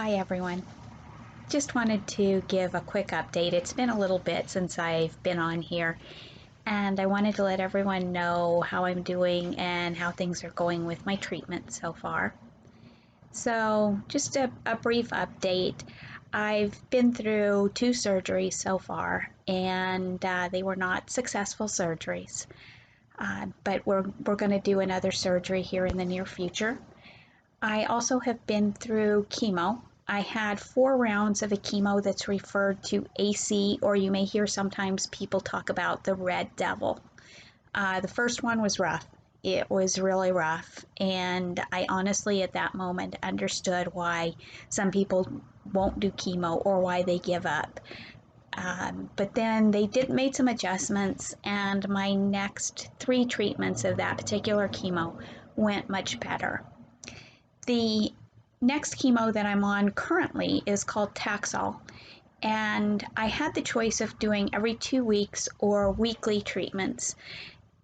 Hi everyone. Just wanted to give a quick update. It's been a little bit since I've been on here, and I wanted to let everyone know how I'm doing and how things are going with my treatment so far. So, just a brief update. I've been through 2 surgeries so far, and they were not successful surgeries. But we're going to do another surgery here in the near future. I also have been through chemo. I had 4 rounds of a chemo that's referred to AC, or you may hear sometimes people talk about the red devil. The first one was rough. It was really rough, and I honestly at that moment understood why some people won't do chemo or why they give up. But then they made some adjustments, and my next 3 treatments of that particular chemo went much better. The next chemo that I'm on currently is called Taxol, and I had the choice of doing every 2 weeks or weekly treatments.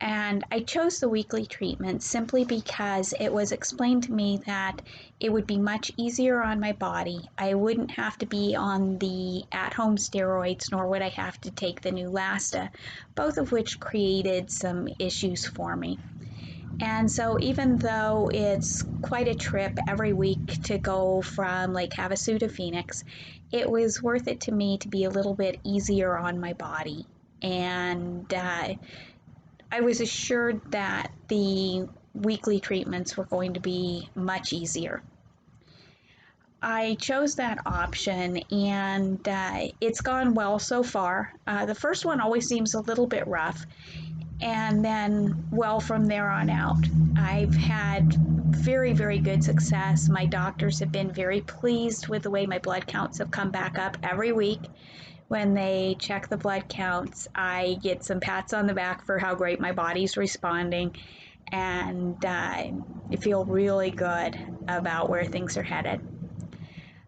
And I chose the weekly treatment simply because it was explained to me that it would be much easier on my body. I wouldn't have to be on the at-home steroids, nor would I have to take the Neulasta, both of which created some issues for me. And so even though it's quite a trip every week to go from Lake Havasu to Phoenix, it was worth it to me to be a little bit easier on my body. And I was assured that the weekly treatments were going to be much easier. I chose that option, and it's gone well so far. The first one always seems a little bit rough, and then well from there on out. I've had very, very good success. My doctors have been very pleased with the way my blood counts have come back up every week. When they check the blood counts, I get some pats on the back for how great my body's responding, and I feel really good about where things are headed.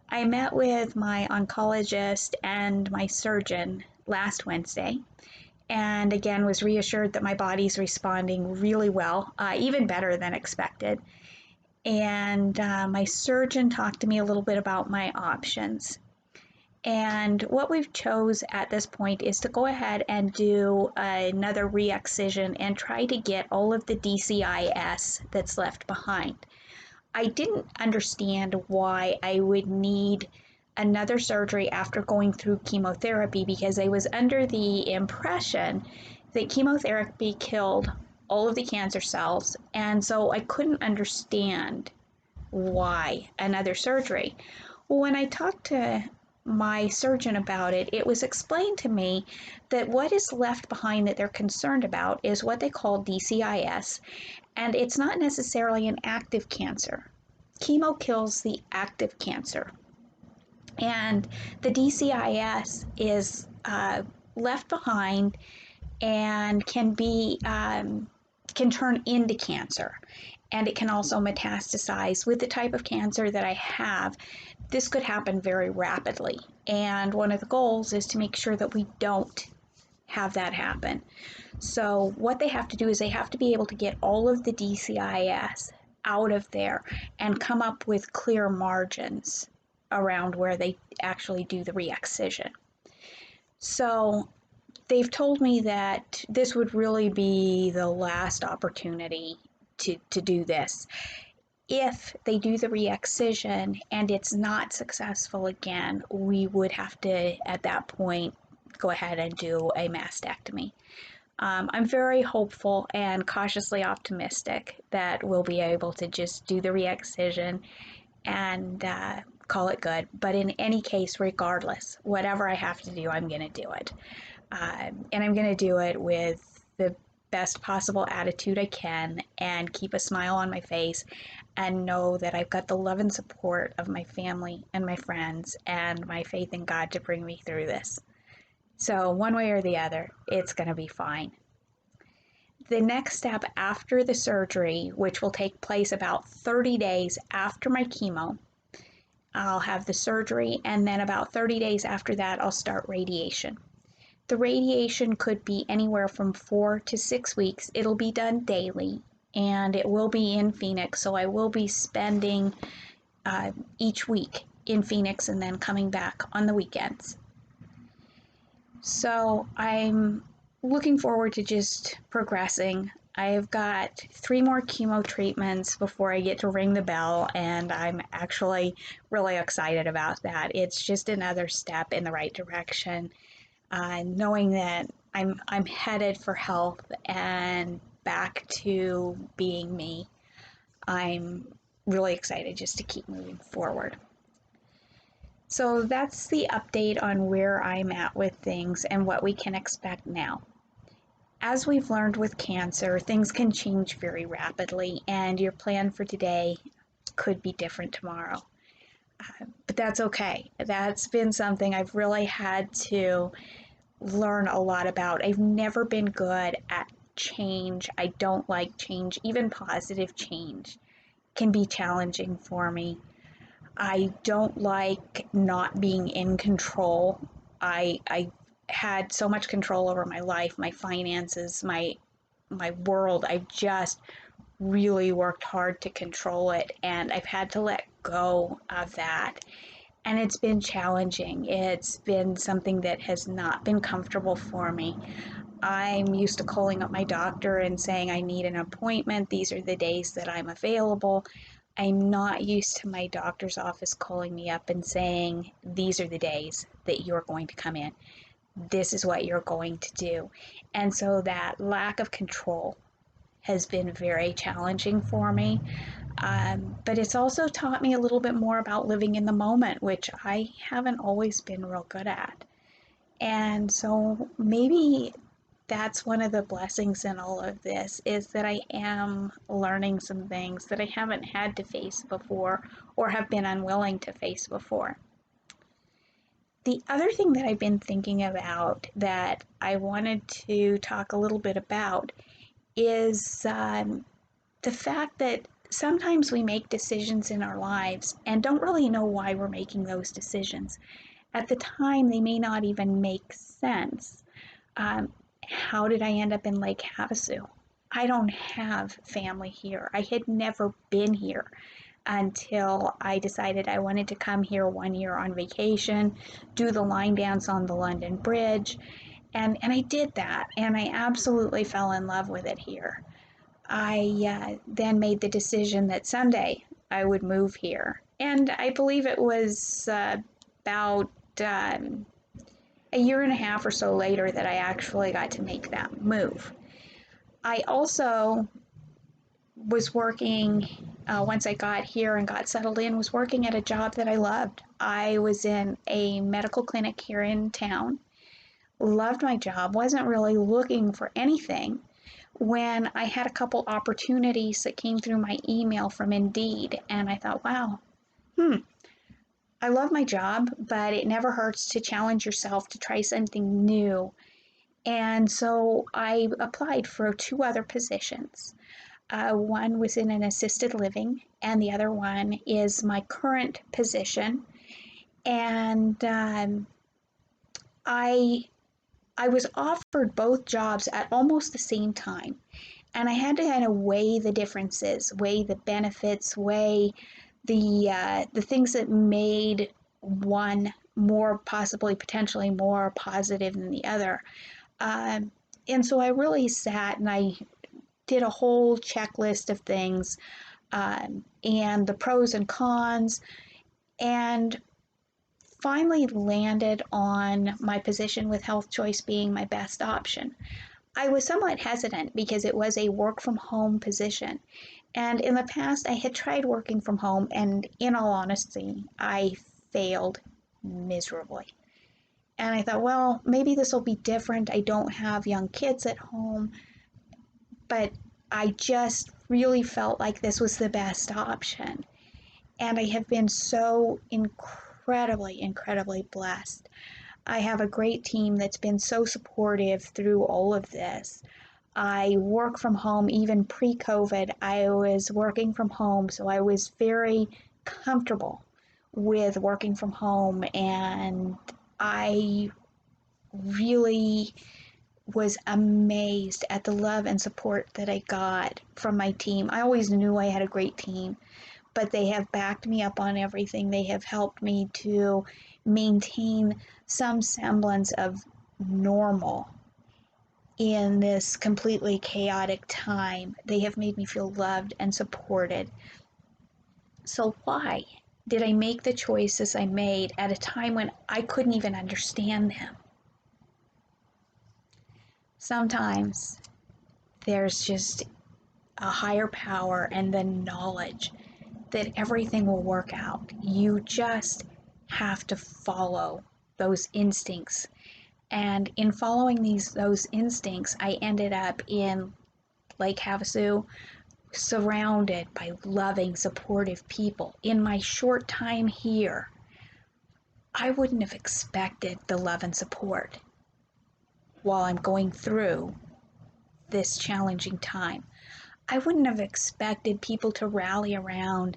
I met with my oncologist and my surgeon last Wednesday, and again was reassured that my body's responding really well, even better than expected. And my surgeon talked to me a little bit about my options. And what we've chose at this point is to go ahead and do another re-excision and try to get all of the DCIS that's left behind. I didn't understand why I would need another surgery after going through chemotherapy, because I was under the impression that chemotherapy killed all of the cancer cells, and so I couldn't understand why another surgery. Well, when I talked to my surgeon about it, it was explained to me that what is left behind that they're concerned about is what they call DCIS, and it's not necessarily an active cancer. Chemo kills the active cancer, and the DCIS is left behind and can turn into cancer, and it can also metastasize. With the type of cancer that I have, this could happen very rapidly, and one of the goals is to make sure that we don't have that happen. So what they have to do is they have to be able to get all of the DCIS out of there and come up with clear margins around where they actually do the re-excision. So they've told me that this would really be the last opportunity to do this. If they do the re-excision and it's not successful again, we would have to, at that point, go ahead and do a mastectomy. I'm very hopeful and cautiously optimistic that we'll be able to just do the re-excision and call it good. But in any case, regardless, whatever I have to do, I'm going to do it. And I'm going to do it with the best possible attitude I can and keep a smile on my face and know that I've got the love and support of my family and my friends and my faith in God to bring me through this. So one way or the other, it's going to be fine. The next step after the surgery, which will take place about 30 days after my chemo, I'll have the surgery, and then about 30 days after that, I'll start radiation. The radiation could be anywhere from 4 to 6 weeks. It'll be done daily, and it will be in Phoenix, so I will be spending each week in Phoenix and then coming back on the weekends. So I'm looking forward to just progressing. I've got 3 more chemo treatments before I get to ring the bell, and I'm actually really excited about that. It's just another step in the right direction, knowing that I'm headed for health and back to being me. I'm really excited just to keep moving forward. So that's the update on where I'm at with things and what we can expect now. As we've learned with cancer, things can change very rapidly, and your plan for today could be different tomorrow. But that's okay. That's been something I've really had to learn a lot about. I've never been good at change. I don't like change. Even positive change can be challenging for me. I don't like not being in control. I had so much control over my life, my finances, my world. I've just really worked hard to control it, and I've had to let go of that. And it's been challenging. It's been something that has not been comfortable for me. I'm used to calling up my doctor and saying I need an appointment. These are the days that I'm available. I'm not used to my doctor's office calling me up and saying, these are the days that you're going to come in. This is what you're going to do. And so that lack of control has been very challenging for me. But it's also taught me a little bit more about living in the moment, which I haven't always been real good at. And so maybe that's one of the blessings in all of this, is that I am learning some things that I haven't had to face before or have been unwilling to face before. The other thing that I've been thinking about that I wanted to talk a little bit about is the fact that sometimes we make decisions in our lives and don't really know why we're making those decisions. At the time, they may not even make sense. How did I end up in Lake Havasu? I don't have family here. I had never been here until I decided I wanted to come here 1 year on vacation, do the line dance on the London Bridge, and I did that, and I absolutely fell in love with it here. I then made the decision that someday I would move here, and I believe it was about a year and a half or so later that I actually got to make that move. I also was working, once I got here and got settled in, was working at a job that I loved. I was in a medical clinic here in town, loved my job, wasn't really looking for anything, when I had a couple opportunities that came through my email from Indeed, and I thought, wow, I love my job, but it never hurts to challenge yourself to try something new. And so I applied for 2 other positions. One was in an assisted living, and the other one is my current position. And I was offered both jobs at almost the same time. And I had to kind of weigh the differences, weigh the benefits, weigh the things that made one more possibly potentially more positive than the other. And so I really sat and I did a whole checklist of things, and the pros and cons, and finally landed on my position with Health Choice being my best option. I was somewhat hesitant because it was a work from home position. And in the past, I had tried working from home, and in all honesty, I failed miserably. And I thought, well, maybe this will be different. I don't have young kids at home, but I just really felt like this was the best option. And I have been so incredibly blessed. I have a great team that's been so supportive through all of this. I work from home. Even pre-COVID, I was working from home, so I was very comfortable with working from home, and I really was amazed at the love and support that I got from my team. I always knew I had a great team, but they have backed me up on everything. They have helped me to maintain some semblance of normal in this completely chaotic time. They have made me feel loved and supported. So why did I make the choices I made at a time when I couldn't even understand them? Sometimes there's just a higher power and the knowledge that everything will work out. You just have to follow those instincts. And in following those instincts, I ended up in Lake Havasu, surrounded by loving, supportive people. In my short time here, I wouldn't have expected the love and support while I'm going through this challenging time. I wouldn't have expected people to rally around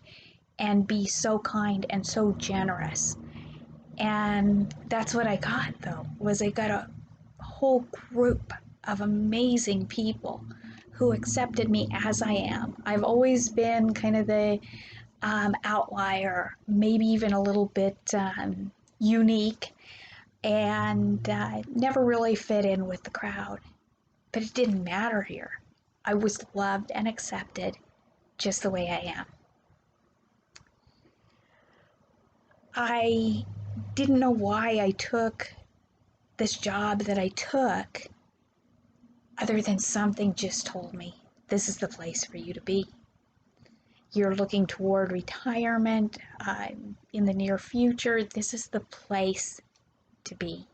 and be so kind and so generous. And that's what I got, though, was I got a whole group of amazing people who accepted me as I am. I've always been kind of the outlier, maybe even a little bit unique, and never really fit in with the crowd. But it didn't matter here. I was loved and accepted just the way I am. I didn't know why I took this job that I took, other than something just told me, this is the place for you to be. You're looking toward retirement in the near future. This is the place to be.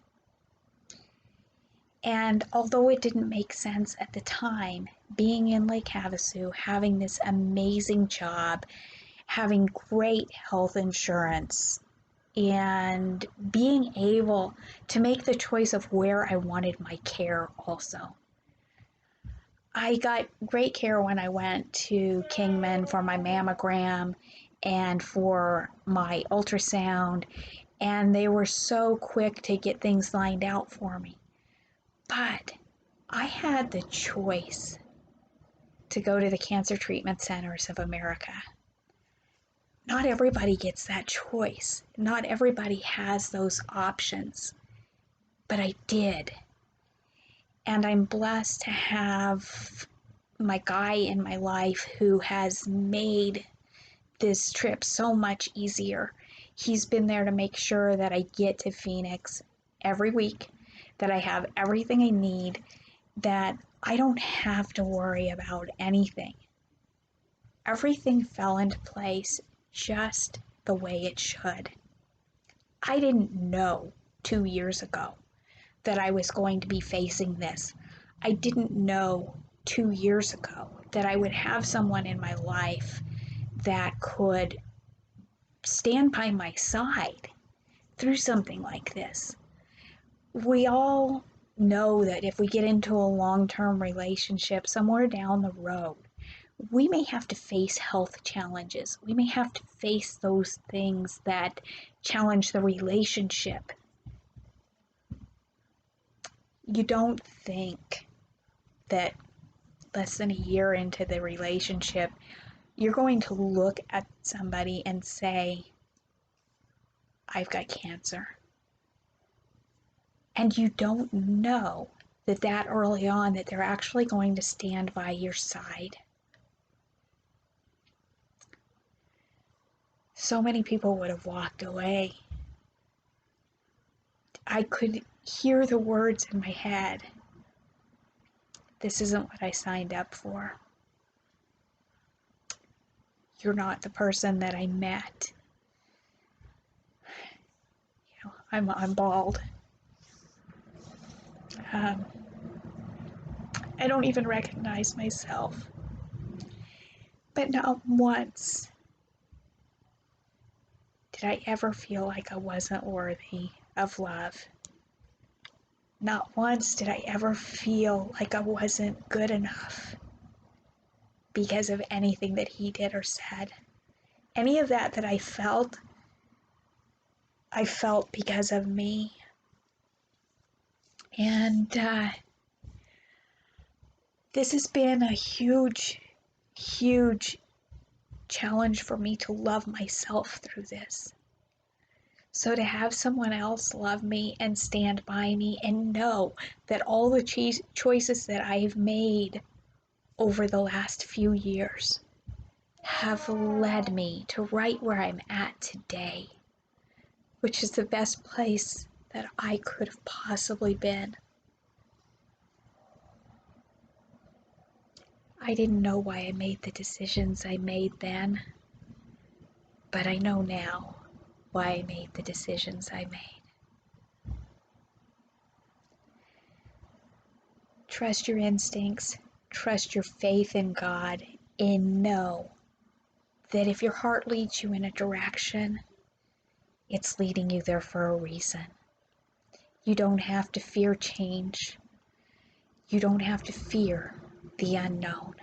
And although it didn't make sense at the time, being in Lake Havasu, having this amazing job, having great health insurance, and being able to make the choice of where I wanted my care also. I got great care when I went to Kingman for my mammogram and for my ultrasound, and they were so quick to get things lined out for me. But I had the choice to go to the Cancer Treatment Centers of America. Not everybody gets that choice. Not everybody has those options, but I did. And I'm blessed to have my guy in my life who has made this trip so much easier. He's been there to make sure that I get to Phoenix every week, that I have everything I need, that I don't have to worry about anything. Everything fell into place just the way it should. I didn't know 2 years ago that I was going to be facing this. I didn't know 2 years ago that I would have someone in my life that could stand by my side through something like this. We all know that if we get into a long-term relationship somewhere down the road, we may have to face health challenges. We may have to face those things that challenge the relationship. You don't think that less than a year into the relationship, you're going to look at somebody and say, I've got cancer. And you don't know that early on that they're actually going to stand by your side. So many people would have walked away. I could hear the words in my head. This isn't what I signed up for. You're not the person that I met. You know, I'm bald. I don't even recognize myself. But not once did I ever feel like I wasn't worthy of love. Not once did I ever feel like I wasn't good enough because of anything that he did or said. Any of that I felt because of me. And this has been a huge, huge challenge for me to love myself through this. So to have someone else love me and stand by me and know that all the choices that I've made over the last few years have led me to right where I'm at today, which is the best place that I could have possibly been. I didn't know why I made the decisions I made then, but I know now why I made the decisions I made. Trust your instincts, trust your faith in God, and know that if your heart leads you in a direction, it's leading you there for a reason. You don't have to fear change. You don't have to fear the unknown.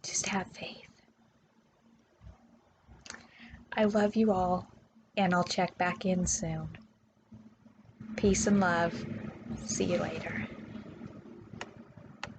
Just have faith. I love you all, and I'll check back in soon. Peace and love. See you later.